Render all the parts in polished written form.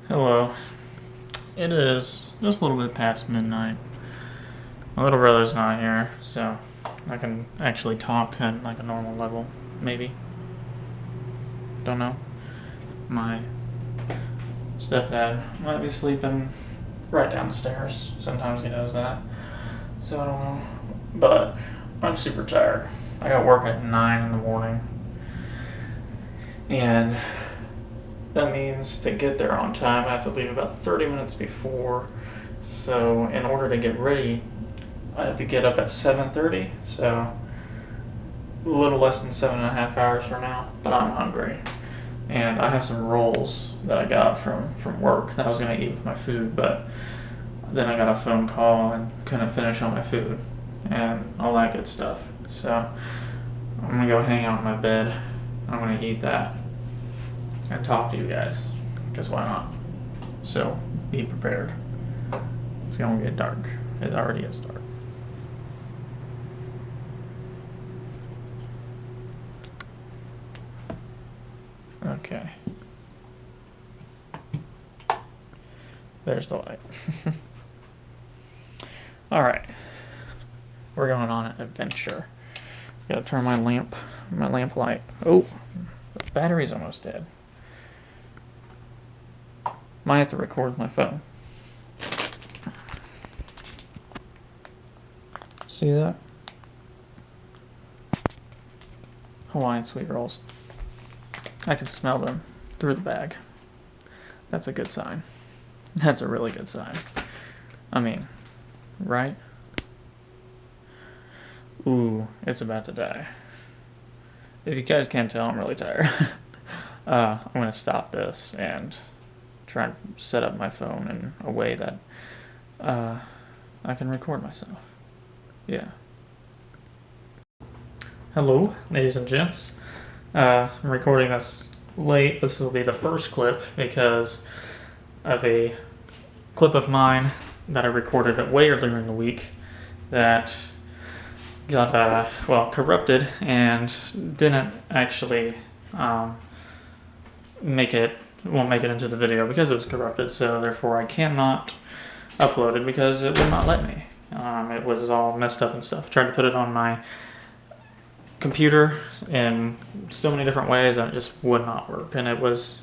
Hello. It is just a little bit past midnight. My little brother's not here, so I can actually talk at like a normal level, maybe. Don't know. My stepdad might be sleeping right down the stairs. Sometimes he does that. So I don't know. But I'm super tired. I got work at 9 in the morning. And that means to get there on time, I have to leave about 30 minutes before. So in order to get ready, I have to get up at 7:30. So a little less than 7.5 hours from now. But I'm hungry, and I have some rolls that I got from work that I was gonna eat with my food, but then I got a phone call and couldn't finish on my food and all that good stuff. So I'm gonna go hang out in my bed. I'm gonna eat that and talk to you guys, because why not? So be prepared. It's gonna get dark. It already is dark. Okay. There's the light. Alright. We're going on an adventure. Gotta turn my lamp light. Oh, the battery's almost dead. Might have to record with my phone. See that? Hawaiian sweet rolls. I can smell them through the bag. That's a good sign. That's a really good sign. I mean, right? Ooh, it's about to die. If you guys can't tell, I'm really tired. I'm going to stop this and try and set up my phone in a way that I can record myself. Yeah. Hello, ladies and gents. I'm recording this late. This will be the first clip because of a clip of mine that I recorded way earlier in the week that got corrupted and didn't actually won't make it into the video because it was corrupted. So therefore I cannot upload it because it would not let me. It was all messed up and stuff. Tried to put it on my computer in so many different ways and it just would not work, and it was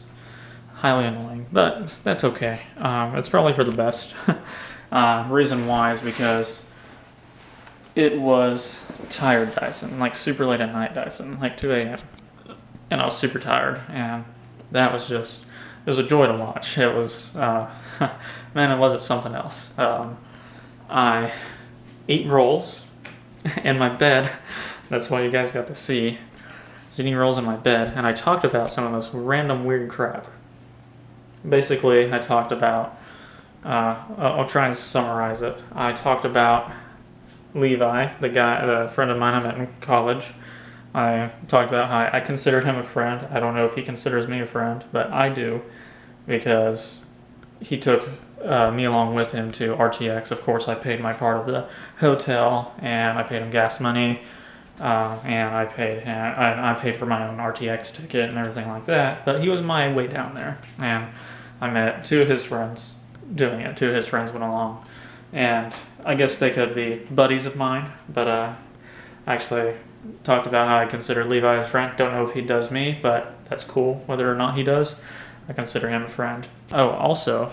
highly annoying, but that's okay. It's probably for the best. Reason why is because it was tired Dyson, like super late at night Dyson, like 2 a.m. And I was super tired, and that was just, it was a joy to watch. It was, man, it wasn't something else. I ate rolls in my bed. That's why you guys got to see. I was eating rolls in my bed, and I talked about some of this random weird crap. Basically, I talked about, I'll try and summarize it. I talked about Levi, the friend of mine I met in college. I talked about how I considered him a friend. I don't know if he considers me a friend, but I do, because he took me along with him to RTX. Of course, I paid my part of the hotel, and I paid him gas money, and I paid for my own RTX ticket and everything like that. But he was my way down there, and I met two of his friends doing it. Two of his friends went along, and I guess they could be buddies of mine, but I actually talked about how I consider Levi a friend. Don't know if he does me, but that's cool. Whether or not he does, I consider him a friend. Oh, also,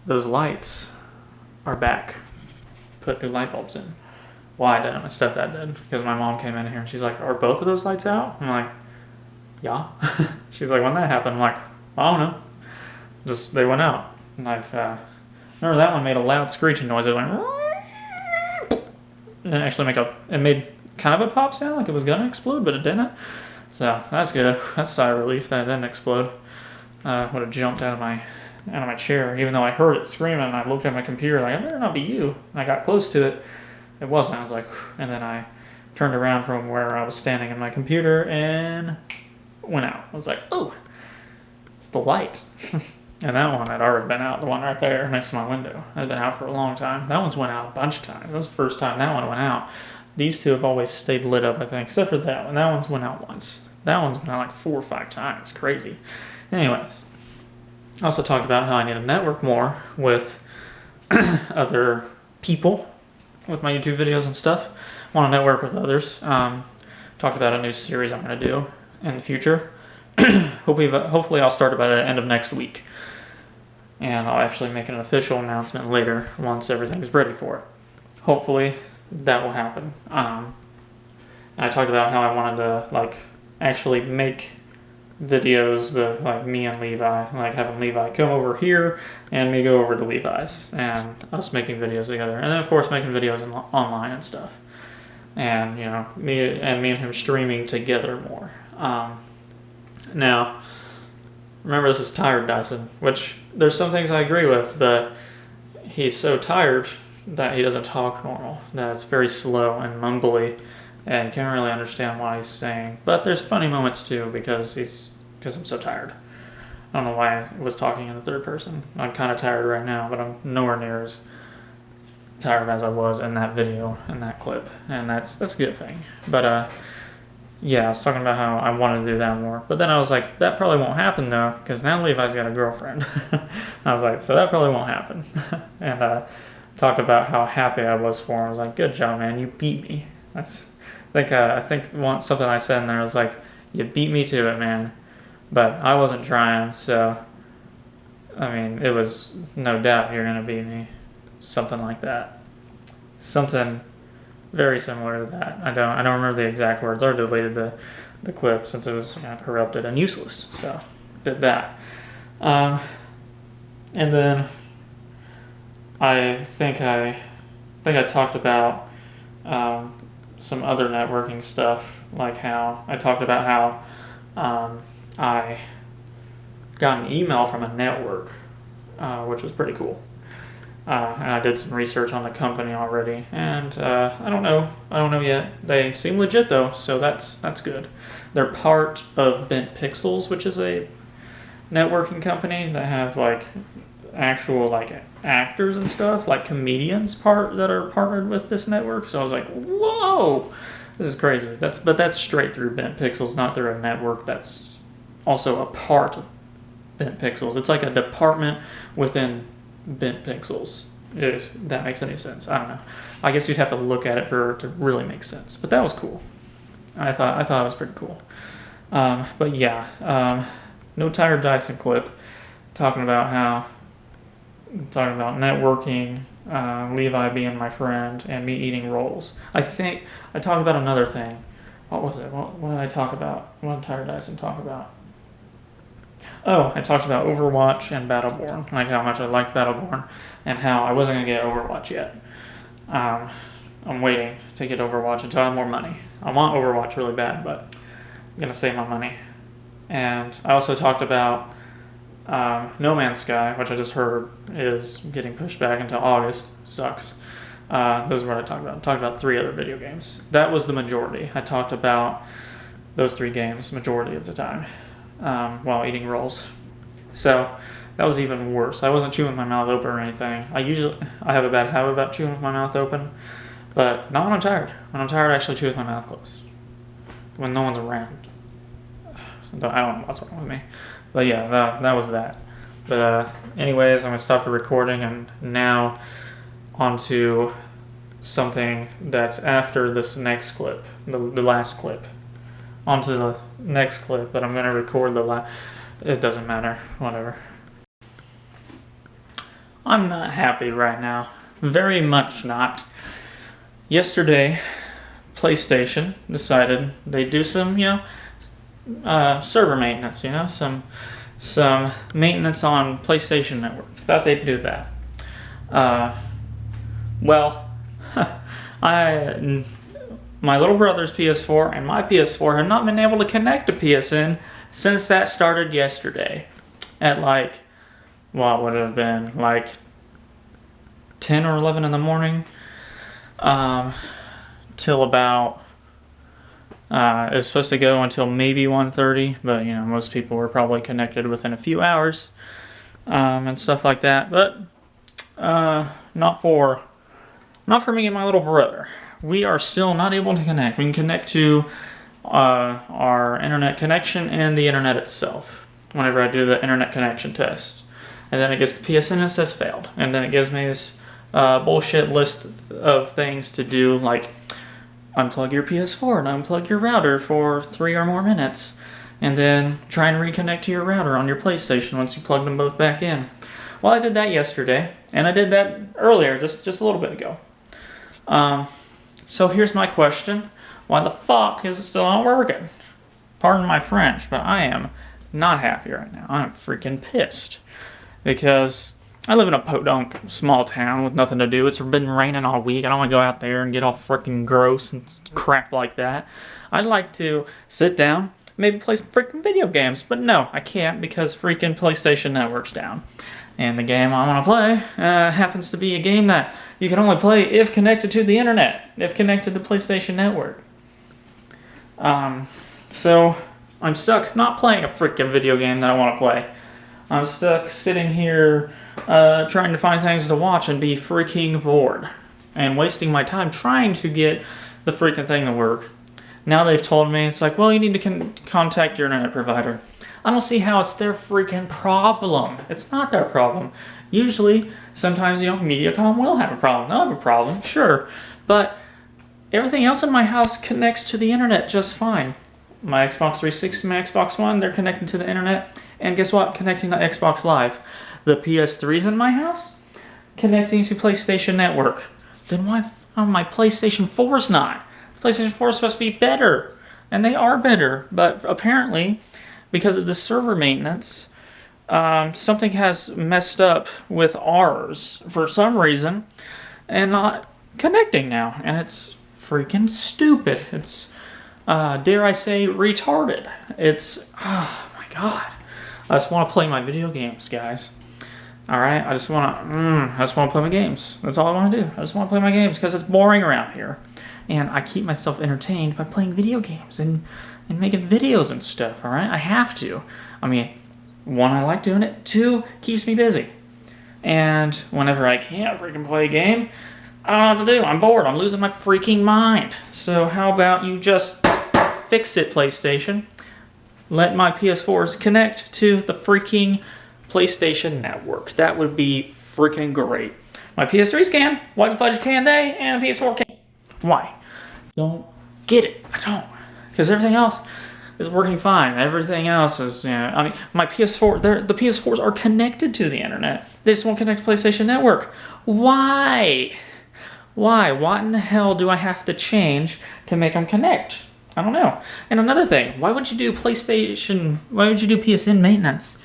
those lights are back. Put new light bulbs in. Well, I didn't. My stepdad did, because my mom came in here and she's like, "Are both of those lights out?" I'm like, "Yeah." She's like, "When that happened?" I'm like, "I don't know. Just they went out." And remember that one made a loud screeching noise. It went, and it made kind of a pop sound, like it was gonna explode, but it didn't. So that's good. That's a sigh of relief that it didn't explode. Would have jumped out of my chair, even though I heard it screaming. And I looked at my computer like, "It better not be you." And I got close to it. It wasn't. I was like, and then I turned around from where I was standing in my computer and went out. I was like, "Oh, it's the light." And that one had already been out. The one right there next to my window had been out for a long time. That one's went out a bunch of times. That's the first time that one went out. These two have always stayed lit up, I think, except for that one. That one's went out once. That one's been out like 4 or 5 times. Crazy. Anyways, I also talked about how I need to network more with other people with my YouTube videos and stuff. Want to network with others. Talked about a new series I'm going to do in the future. Hopefully I'll start it by the end of next week. And I'll actually make an official announcement later once everything's ready for it. Hopefully that will happen. And I talked about how I wanted to actually make videos with me and Levi, having Levi come over here and me go over to Levi's and us making videos together, and then of course making videos online and stuff, and me and him streaming together more. Now remember, this is tired Dyson, which there's some things I agree with, but he's so tired that he doesn't talk normal, that it's very slow and mumbly and can't really understand what he's saying. But there's funny moments too because I'm so tired. I don't know why I was talking in the third person. I'm kind of tired right now, but I'm nowhere near as tired as I was in that video, in that clip, and that's a good thing. But yeah, I was talking about how I wanted to do that more, but then I was like, that probably won't happen though, because now Levi's got a girlfriend. I was like, so that probably won't happen. And talked about how happy I was for him. I was like, good job, man, you beat me. I think something I said in there was like, you beat me to it, man. But I wasn't trying, so I mean, it was no doubt you're gonna beat me. Something like that. Something very similar to that. I don't remember the exact words. I deleted the clip since it was corrupted and useless. So did that. And then I think I talked about some other networking stuff, like how I talked about how I got an email from a network, which was pretty cool. And I did some research on the company already, and I don't know yet. They seem legit though, so that's good. They're part of Bent Pixels, which is a networking company that have actual actors and stuff, like comedians that are partnered with this network. So I was like, whoa, this is crazy. That's straight through Bent Pixels, not through a network that's also a part of Bent Pixels. It's like a department within Bent Pixels, if that makes any sense. I don't know. I guess you'd have to look at it for it to really make sense. But that was cool. I thought it was pretty cool. But yeah, no Tired Dyson clip talking about networking, Levi being my friend, and me eating rolls. I think I talked about another thing. What was it? What did I talk about? What did Tired Dyson talk about? Oh, I talked about Overwatch and Battleborn, like how much I liked Battleborn, and how I wasn't going to get Overwatch yet. I'm waiting to get Overwatch until I have more money. I want Overwatch really bad, but I'm going to save my money. And I also talked about No Man's Sky, which I just heard is getting pushed back until August. Sucks. Those is what I talked about. I talked about 3 other video games. That was the majority. I talked about those 3 games majority of the time while eating rolls. So that was even worse. I wasn't chewing my mouth open or anything. I have a bad habit about chewing with my mouth open, but not when I'm tired. When I'm tired, I actually chew with my mouth closed. When no one's around. I don't know what's wrong with me. But yeah, that was that. But anyways, I'm going to stop the recording, and now onto something that's after this next clip, the last clip. Onto the next clip, but I'm going to record it doesn't matter, whatever. I'm not happy right now. Very much not. Yesterday, PlayStation decided they'd do some, server maintenance, some maintenance on PlayStation Network. Thought they'd do that. My little brother's PS4 and my PS4 have not been able to connect to PSN since that started yesterday at what would have been 10 or 11 in the morning till about it was supposed to go until maybe 1:30, but most people were probably connected within a few hours and stuff like that. But not for me and my little brother. We are still not able to connect. We can connect to our internet connection and the internet itself whenever I do the internet connection test. and then it gets the PSN and it says failed, and then it gives me this bullshit list of things to do, like unplug your PS4 and unplug your router for 3 or more minutes, and then try and reconnect to your router on your PlayStation once you plug them both back in. Well, I did that yesterday, and I did that earlier, just a little bit ago. So here's my question. Why the fuck is it still not working? Pardon my French, but I am not happy right now. I'm freaking pissed. Because I live in a podunk small town with nothing to do. It's been raining all week. I don't want to go out there and get all freaking gross and crap like that. I'd like to sit down, maybe play some freaking video games. But no, I can't because freaking PlayStation Network's down. And the game I want to play happens to be a game that you can only play if connected to the internet, if connected to PlayStation Network. So I'm stuck not playing a freaking video game that I want to play. I'm stuck sitting here trying to find things to watch and be freaking bored. And wasting my time trying to get the freaking thing to work. Now they've told me, it's like, well, you need to contact your internet provider. I don't see how it's their freaking problem. It's not their problem. Usually, sometimes, Mediacom will have a problem. They'll have a problem, sure. But everything else in my house connects to the internet just fine. My Xbox 360, my Xbox One, they're connecting to the internet. And guess what? Connecting to Xbox Live. The PS3's in my house, connecting to PlayStation Network. Then why my PlayStation 4's not? PlayStation 4 is supposed to be better. And they are better. But apparently, because of the server maintenance, something has messed up with ours for some reason and not connecting now. And it's freaking stupid. It's, dare I say, retarded. It's, oh my god. I just want to play my video games, guys. Alright? I just want to play my games. That's all I want to do. I just want to play my games because it's boring around here. And I keep myself entertained by playing video games and making videos and stuff, alright? I have to. I mean, 1, I like doing it. 2, keeps me busy. And whenever I can't freaking play a game, I don't know what to do. I'm bored. I'm losing my freaking mind. So how about you just fix it, PlayStation? Let my PS4s connect to the freaking PlayStation Network. That would be freaking great. My PS3s can. Why the fudge can they? And the PS4 can't. Why? Don't get it. I don't. Because everything else is working fine. Everything else is, I mean, my PS4, the PS4s are connected to the internet. They just won't connect to PlayStation Network. Why? Why? What in the hell do I have to change to make them connect? I don't know. And another thing, why would you do PSN maintenance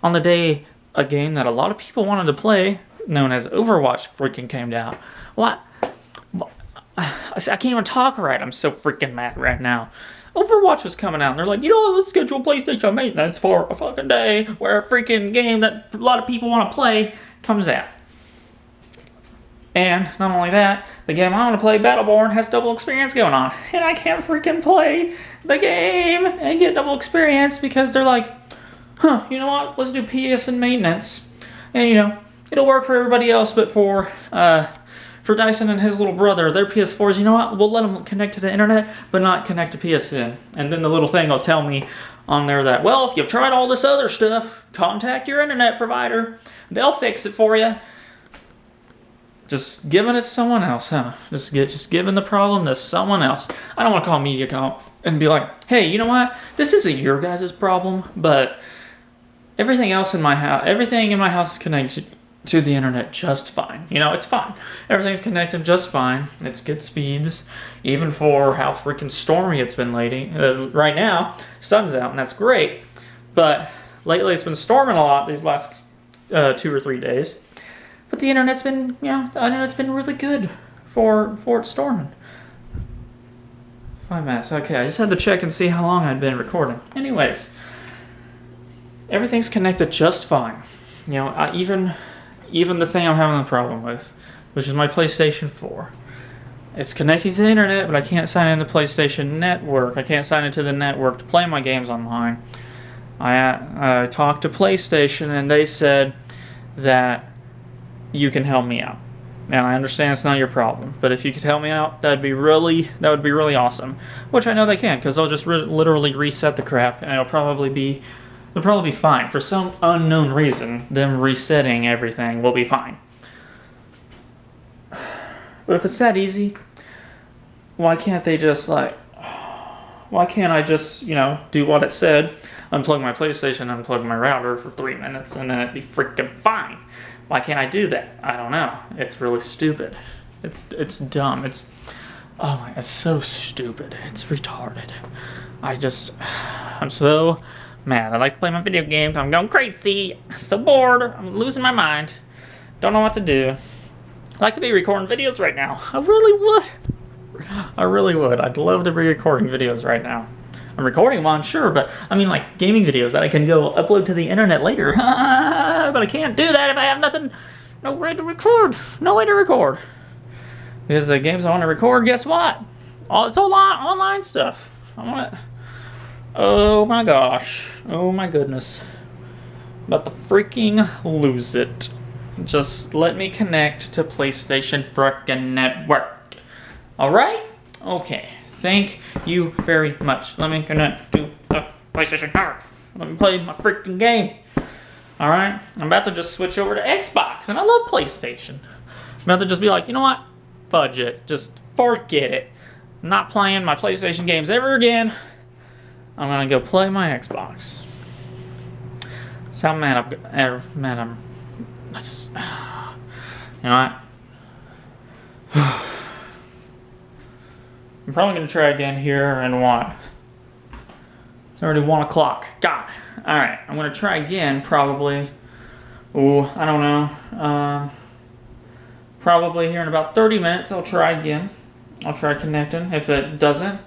on the day a game that a lot of people wanted to play, known as Overwatch, freaking came out? What? I can't even talk right. I'm so freaking mad right now. Overwatch was coming out, and they're like, let's schedule PlayStation maintenance for a fucking day where a freaking game that a lot of people want to play comes out. And not only that, the game I want to play, Battleborn, has double experience going on. And I can't freaking play the game and get double experience because they're like, you know what, let's do PSN maintenance. And, it'll work for everybody else, but for Dyson and his little brother, their PS4s, you know what, we'll let them connect to the internet, but not connect to PSN. And then the little thing will tell me on there that, well, if you've tried all this other stuff, contact your internet provider. They'll fix it for you. Just giving it to someone else, huh? Just giving the problem to someone else. I don't want to call Mediacom and be like, hey, you know what? This isn't your guys' problem, but everything in my house is connected to the internet just fine. It's fine. Everything's connected just fine. It's good speeds, even for how freaking stormy it's been lately. Right now, sun's out, and that's great. But lately, it's been storming a lot these last 2 or 3 days. But the internet's been, really good for it storming. 5 minutes. Okay, I just had to check and see how long I'd been recording. Anyways, everything's connected just fine. Even the thing I'm having a problem with, which is my PlayStation 4. It's connecting to the internet, but I can't sign into PlayStation Network. I can't sign into the network to play my games online. I talked to PlayStation, and they said that you can help me out. And I understand it's not your problem, but if you could help me out, that would be really awesome. Which I know they can, because they'll just literally reset the crap, and it'll probably be It'll probably be fine. For some unknown reason, them resetting everything will be fine. But if it's that easy, why can't they just why can't I just, do what it said, unplug my PlayStation, unplug my router for 3 minutes, and then it'd be freaking fine? Why can't I do that? I don't know. It's really stupid. It's dumb. It's so stupid. It's retarded. I'm so mad. I like to play my video games. I'm going crazy. I'm so bored. I'm losing my mind. Don't know what to do. I'd like to be recording videos right now. I really would. I'd love to be recording videos right now. I'm recording one, sure, but I mean like gaming videos that I can go upload to the internet later. But I can't do that if I have no way to record. Because the games I want to record, guess what? It's all online stuff. Oh my gosh. Oh my goodness. About to freaking lose it. Just let me connect to PlayStation frickin' Network. Alright? Okay. Thank you very much. Let me connect to the PlayStation Network. Let me play my freaking game. Alright? I'm about to just switch over to Xbox, and I love PlayStation. I'm about to just be like, you know what? Fudge it. Just forget it. I'm not playing my PlayStation games ever again. I'm gonna go play my Xbox. That's how mad I'm. I just, you know what? I'm probably gonna try again here and what? It's already 1 o'clock. God. All right, I'm gonna try again. Probably. Ooh, I don't know. Probably here in about 30 minutes. I'll try again. I'll try connecting. If it doesn't,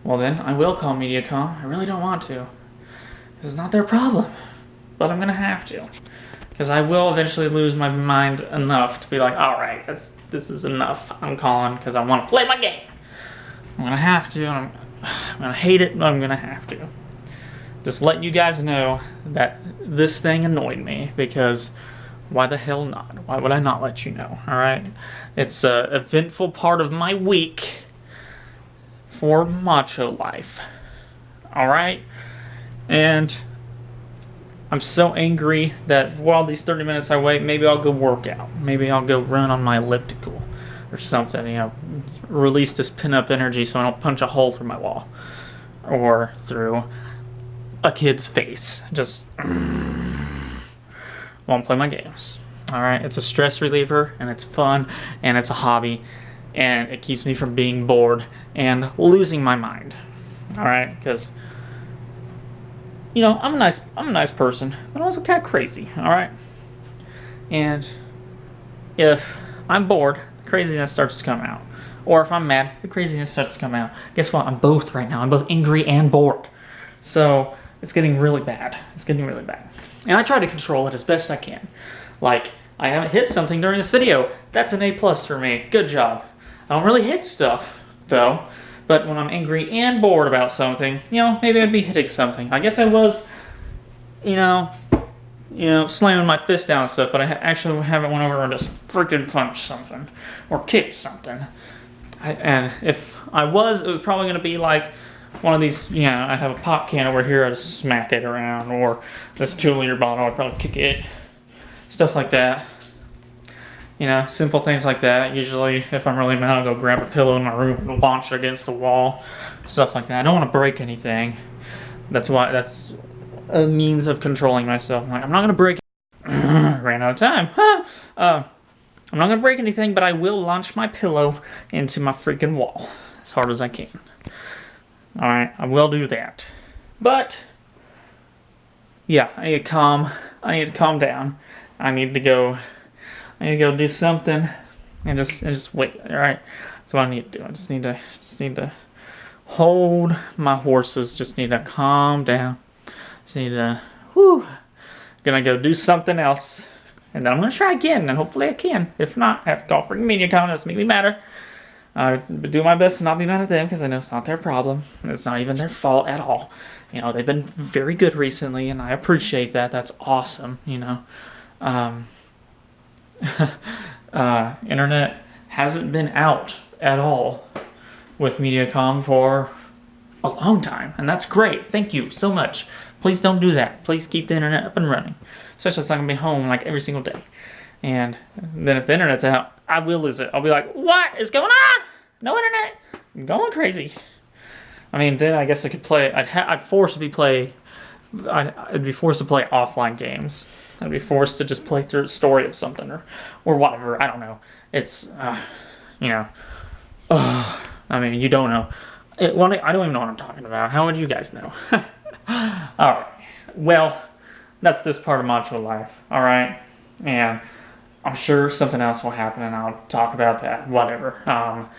well then I will call Mediacom. I really don't want to. This is not their problem, but I'm gonna have to. Because I will eventually lose my mind enough to be like, all right, this is enough. I'm calling because I want to play my game. I'm going to have to. I'm going to hate it, but I'm going to have to. Just letting you guys know that this thing annoyed me because why the hell not? Why would I not let you know? All right? It's an eventful part of my week for Macho life. All right? And I'm so angry that while these 30 minutes I wait, maybe I'll go work out. Maybe I'll go run on my elliptical or something, release this pin-up energy so I don't punch a hole through my wall or through a kid's face. Just won't play my games. All right, it's a stress reliever and it's fun and it's a hobby and it keeps me from being bored and losing my mind. All right, because I'm a nice person, but I'm also kind of crazy, all right? And if I'm bored, the craziness starts to come out. Or if I'm mad, the craziness starts to come out. Guess what? I'm both right now. I'm both angry and bored. So it's getting really bad. It's getting really bad. And I try to control it as best I can. Like, I haven't hit something during this video. That's an A+ for me. Good job. I don't really hit stuff, though. But when I'm angry and bored about something, maybe I'd be hitting something. I guess I was, slamming my fist down and stuff, but I actually haven't went over and just freaking punched something or kicked something. And if I was, it was probably going to be like one of these, I have a pop can over here, I'd smack it around, or this 2-liter bottle, I'd probably kick it. Stuff like that. Simple things like that. Usually, if I'm really mad, I'll go grab a pillow in my room and launch it against the wall. Stuff like that. I don't want to break anything. That's a means of controlling myself. I'm like, I'm not going to break ran out of time. I'm not going to break anything, but I will launch my pillow into my freaking wall as hard as I can. Alright, I will do that. But, yeah, I need to calm down. I need to go do something and just wait. Alright, that's what I need to do. I just need to hold my horses. Just need to calm down. Just need to, gonna go do something else. And then I'm gonna try again, and hopefully I can. If not, I have to call freaking Mediacom. It doesn't make me matter. I do my best to not be mad at them because I know it's not their problem. And it's not even their fault at all. They've been very good recently, and I appreciate that. That's awesome. Internet hasn't been out at all with Mediacom for a long time, and that's great. Thank you so much Please don't do that. Please keep the internet up and running. Especially since I'm going to be home like every single day. And then if the internet's out, I will lose it. I'll be like, what is going on? No internet. I'm going crazy. I mean, then I guess I could play. I'd be forced to play offline games. I'd be forced to just play through the story of something or whatever. I don't know. It's, I mean, you don't know. I don't even know what I'm talking about. How would you guys know? Alright. Well, that's this part of Macho life. Alright? And I'm sure something else will happen and I'll talk about that. Whatever.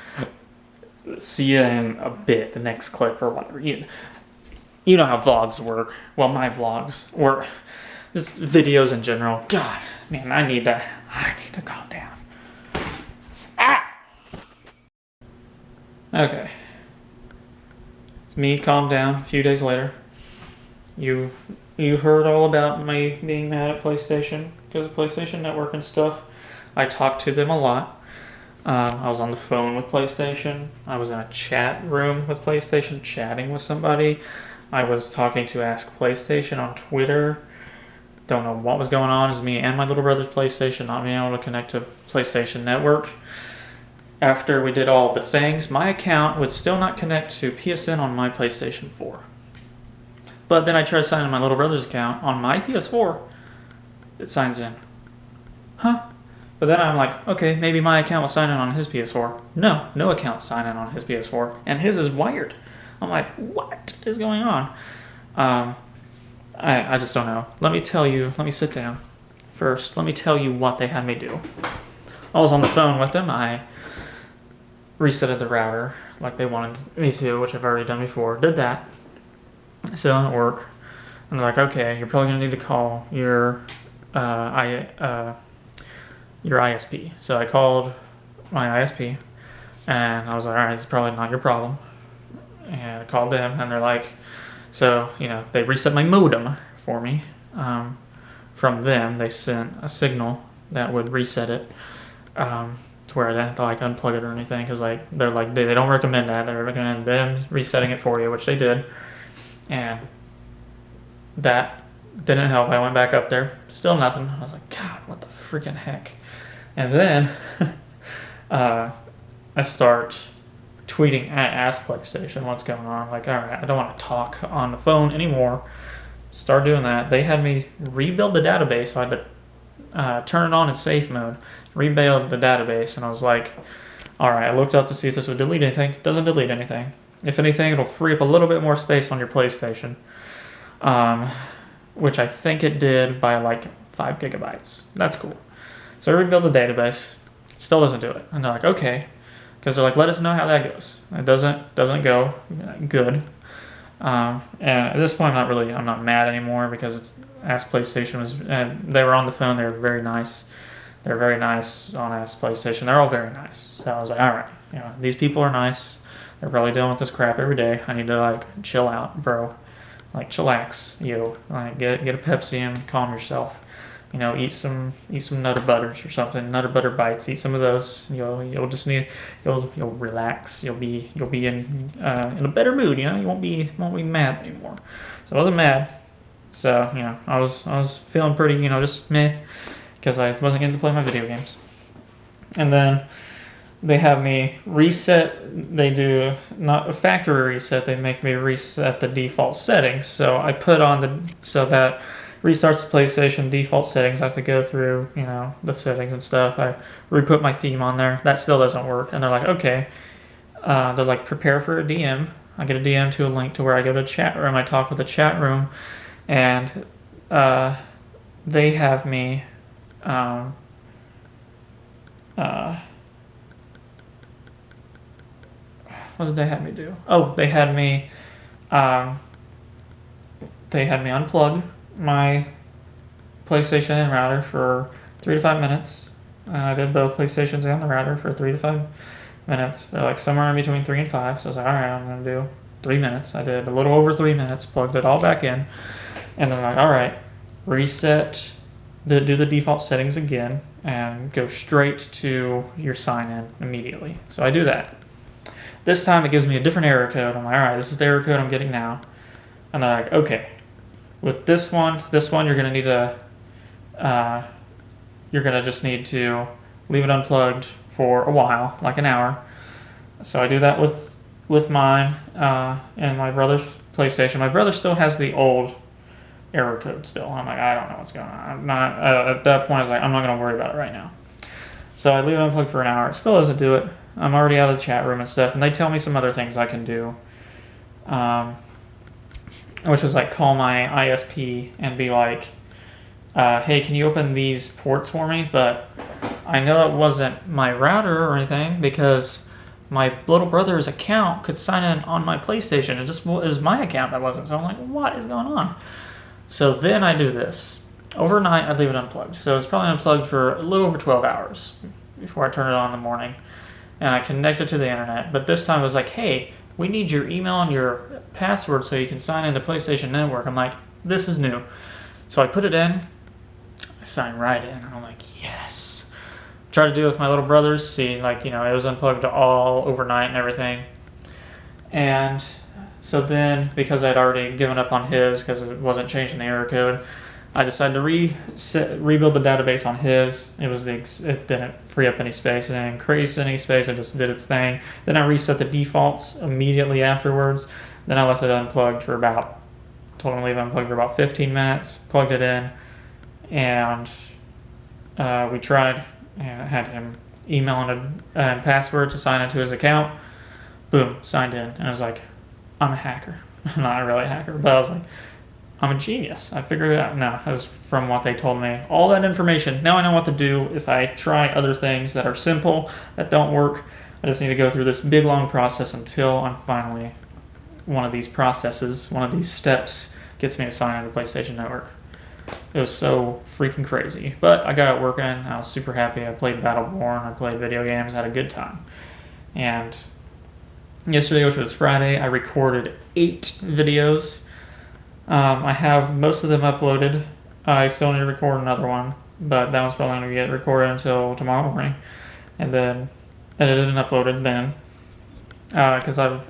See you in a bit, the next clip or whatever. You know how vlogs work. Well, my vlogs, or just videos in general. God, man, I need to calm down. Ah! Okay. It's me calmed down a few days later. You heard all about me being mad at PlayStation because of PlayStation Network and stuff. I talked to them a lot. I was on the phone with PlayStation. I was in a chat room with PlayStation chatting with somebody. I was talking to Ask PlayStation on Twitter. Don't know what was going on. It was me and my little brother's PlayStation not being able to connect to PlayStation Network. After we did all the things, my account would still not connect to PSN on my PlayStation 4. But then I tried to sign in my little brother's account on my PS4. It signs in. Huh? But then I'm like, okay, maybe my account will sign in on his PS4. No account sign in on his PS4. And his is wired. I'm like, what is going on? I just don't know. Let me sit down first. Let me tell you what they had me do. I was on the phone with them. I resetted the router like they wanted me to, which I've already done before. Did that. Still didn't work. And they're like, okay, you're probably going to need to call your ISP. So I called my ISP, and I was like, all right, it's probably not your problem. And I called them, and they're like, so, they reset my modem for me. From them, they sent a signal that would reset it to where I didn't have to, unplug it or anything, because, they're like, they don't recommend that. They recommend them resetting it for you, which they did. And that didn't help. I went back up there. Still nothing. I was like, God, what the freaking heck? And then I start tweeting at Ask PlayStation what's going on. Like, all right, I don't want to talk on the phone anymore. Start doing that. They had me rebuild the database. So I had to turn it on in safe mode, rebuild the database, and I was like, all right, I looked up to see if this would delete anything. It doesn't delete anything. If anything, it'll free up a little bit more space on your PlayStation, which I think it did by 5 gigabytes. That's cool. So I rebuilt the database. Still doesn't do it. And they're like, okay. Because they're like, let us know how that goes. It doesn't go good. And at this point, I'm not mad anymore because Ask PlayStation and they were on the phone. They were very nice. They're very nice on Ask PlayStation. They're all very nice. So I was like, all right, these people are nice. They're probably dealing with this crap every day. I need to chill out, bro. Chillax, get a Pepsi and calm yourself. Eat some Nutter Butters or something. Nutter Butter Bites. Eat some of those. You'll relax. You'll be in a better mood. You won't be mad anymore. So I wasn't mad. So I was feeling pretty just meh because I wasn't getting to play my video games. And then they have me reset. They do not a factory reset. They make me reset the default settings. So I put on so that restarts the PlayStation default settings. I have to go through, the settings and stuff. I re-put my theme on there. That still doesn't work. And they're like, okay. They're like, prepare for a DM. I get a DM to a link to where I go to a chat room. I talk with the chat room. And they have me... what did they have me do? Oh, they had me unplug my PlayStation and router for 3 to 5 minutes. I did both PlayStations and the router for 3 to 5 minutes. They're like somewhere in between 3 and 5. So I was like, all right, I'm going to do 3 minutes. I did a little over 3 minutes, plugged it all back in. And then like, all right, reset, do the default settings again and go straight to your sign in immediately. So I do that. This time it gives me a different error code. I'm like, all right, this is the error code I'm getting now. And they're like, okay, With this one you're gonna need to you're gonna just need to leave it unplugged for a while, like an hour. So I do that with mine and my brother's PlayStation. My brother still has the old error code still. I'm like, I don't know what's going on. I'm not at that point. I was like, I'm not gonna worry about it right now. So I leave it unplugged for an hour. It still doesn't do it. I'm already out of the chat room and stuff, and they tell me some other things I can do, which is like call my ISP and be like, hey, can you open these ports for me? But I know it wasn't my router or anything because my little brother's account could sign in on my PlayStation. It just was my account that wasn't. So I'm like, what is going on? So then I do this. Overnight, I leave it unplugged. So it's probably unplugged for a little over 12 hours before I turn it on in the morning. And I connect it to the internet. But this time it was like, hey, we need your email and your password so you can sign into PlayStation Network. I'm like, this is new. So I put it in. I sign right in. And I'm like, yes. Try to do it with my little brothers. See, like, it was unplugged all overnight and everything. And so then, because I'd already given up on his because it wasn't changing the error code, I decided to rebuild the database on his. It didn't free up any space. It didn't increase any space. It just did its thing. Then I reset the defaults immediately afterwards. Then I left it unplugged for told him to leave it unplugged for about 15 minutes, plugged it in, and we tried, and I had him email and password to sign into his account. Boom, signed in. And I was like, I'm a hacker. I'm not really a hacker, but I was like, I'm a genius. I figured it out. No, that was from what they told me. All that information. Now I know what to do if I try other things that are simple, that don't work. I just need to go through this big, long process until I'm finally one of these steps gets me to sign into the PlayStation Network. It was so freaking crazy. But I got it working. I was super happy. I played Battleborn. I played video games. I had a good time. And yesterday, which was Friday, I recorded 8 videos. I have most of them uploaded. I still need to record another one, but that one's probably going to get recorded until tomorrow morning, and then edited and uploaded then. Because I've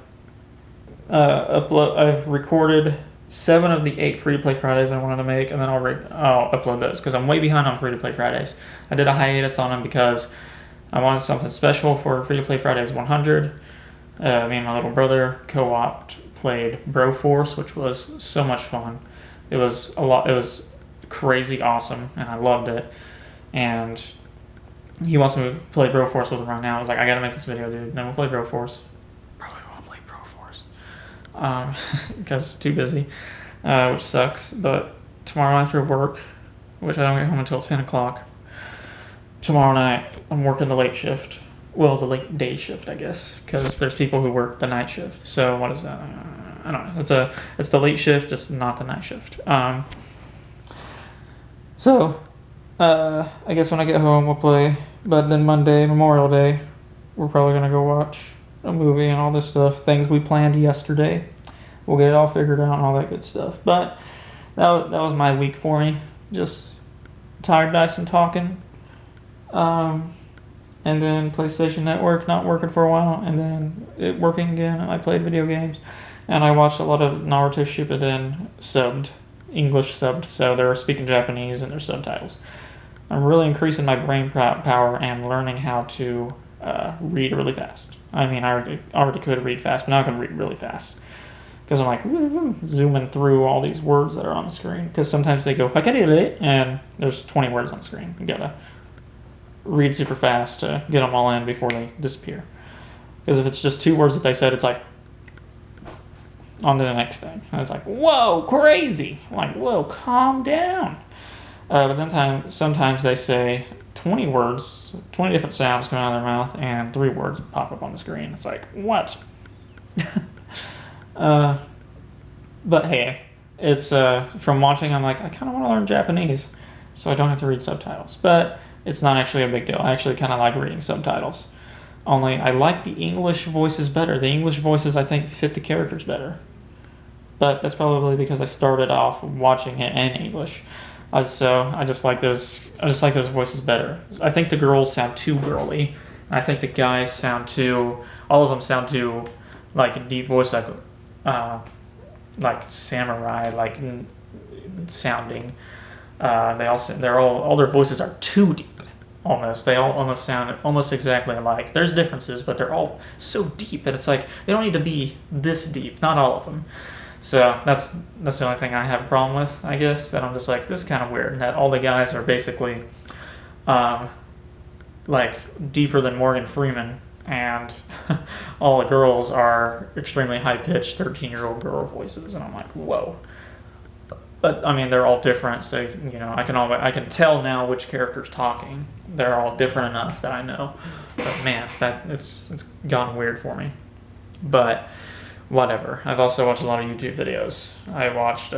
recorded 7 of the 8 free-to-play Fridays I wanted to make, and then I'll upload those because I'm way behind on free-to-play Fridays. I did a hiatus on them because I wanted something special for free-to-play Fridays 100. Me and my little brother co-opted played Broforce, which was so much fun. It was crazy awesome, and I loved it. And he wants me to play Broforce with him right now. I was like, I gotta make this video, dude. Then we'll play Broforce. Probably won't play Broforce. Because too busy, which sucks. But tomorrow after work, which I don't get home until 10 o'clock, tomorrow night, I'm working the late shift. Well, the late day shift, I guess, because there's people who work the night shift. So what is that? I don't know. It's the late shift, just not the night shift. So I guess when I get home, we'll play. But then Monday, Memorial Day, we're probably gonna go watch a movie and all this stuff. Things we planned yesterday. We'll get it all figured out and all that good stuff. But that was my week for me. Just tired, nice, and talking. And then PlayStation Network not working for a while, and then it working again. I played video games, and I watched a lot of Naruto Shippuden English subbed, so they're speaking Japanese and there's subtitles. I'm really increasing my brain power and learning how to read really fast. I mean, I already could read fast, but now I can read really fast. Because I'm like zooming through all these words that are on the screen. Because sometimes they go, and there's 20 words on the screen. You gotta read super fast to get them all in before they disappear. Because if it's just 2 words that they said, it's like on to the next thing. And it's like, whoa, crazy. Like, whoa, calm down. But then sometimes they say 20 words, 20 different sounds come out of their mouth, and 3 words pop up on the screen. It's like, what? But hey, it's from watching, I'm like, I kind of want to learn Japanese, so I don't have to read subtitles. But it's not actually a big deal. I actually kind of like reading subtitles. Only I like the English voices better. The English voices, I think, fit the characters better. But that's probably because I started off watching it in English. So I just like those voices better. I think the girls sound too girly. I think the guys sound too. All of them sound too like a deep voice, like samurai, like sounding. They're all their voices are too deep. Almost, they all almost sound almost exactly alike. There's differences, but they're all so deep, and it's like they don't need to be this deep. Not all of them. So that's the only thing I have a problem with, I guess. That I'm just like, this is kind of weird. And that all the guys are basically, like deeper than Morgan Freeman, and all the girls are extremely high pitched 13-year-old girl voices, and I'm like, whoa. But I mean, they're all different, so I can tell now which character's talking. They're all different enough that I know. But man, it's gotten weird for me. But whatever. I've also watched a lot of YouTube videos. I watched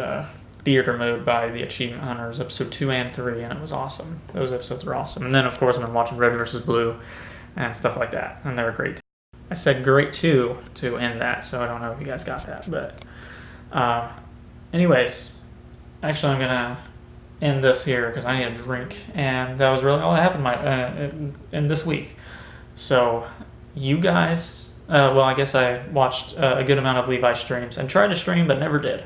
Theater Mode by the Achievement Hunters, episode 2 and 3, and it was awesome. Those episodes were awesome. And then of course I've been watching Red vs. Blue and stuff like that, and they were great. I said great too to end that, so I don't know if you guys got that, but anyways. Actually, I'm gonna end this here because I need a drink, and that was really all that happened in this week. So, you guys, well, I guess I watched a good amount of Levi's streams and tried to stream, but never did.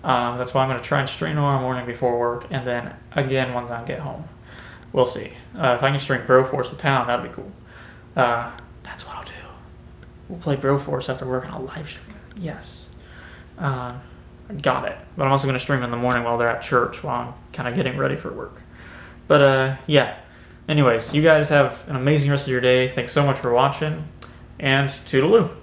That's why I'm gonna try and stream tomorrow morning before work, and then again once I get home. We'll see. If I can stream Broforce with Town, that'd be cool. That's what I'll do. We'll play Broforce after work on a live stream. Yes. Got it. But I'm also going to stream in the morning while they're at church while I'm kind of getting ready for work. But yeah. Anyways, you guys have an amazing rest of your day. Thanks so much for watching, and toodaloo.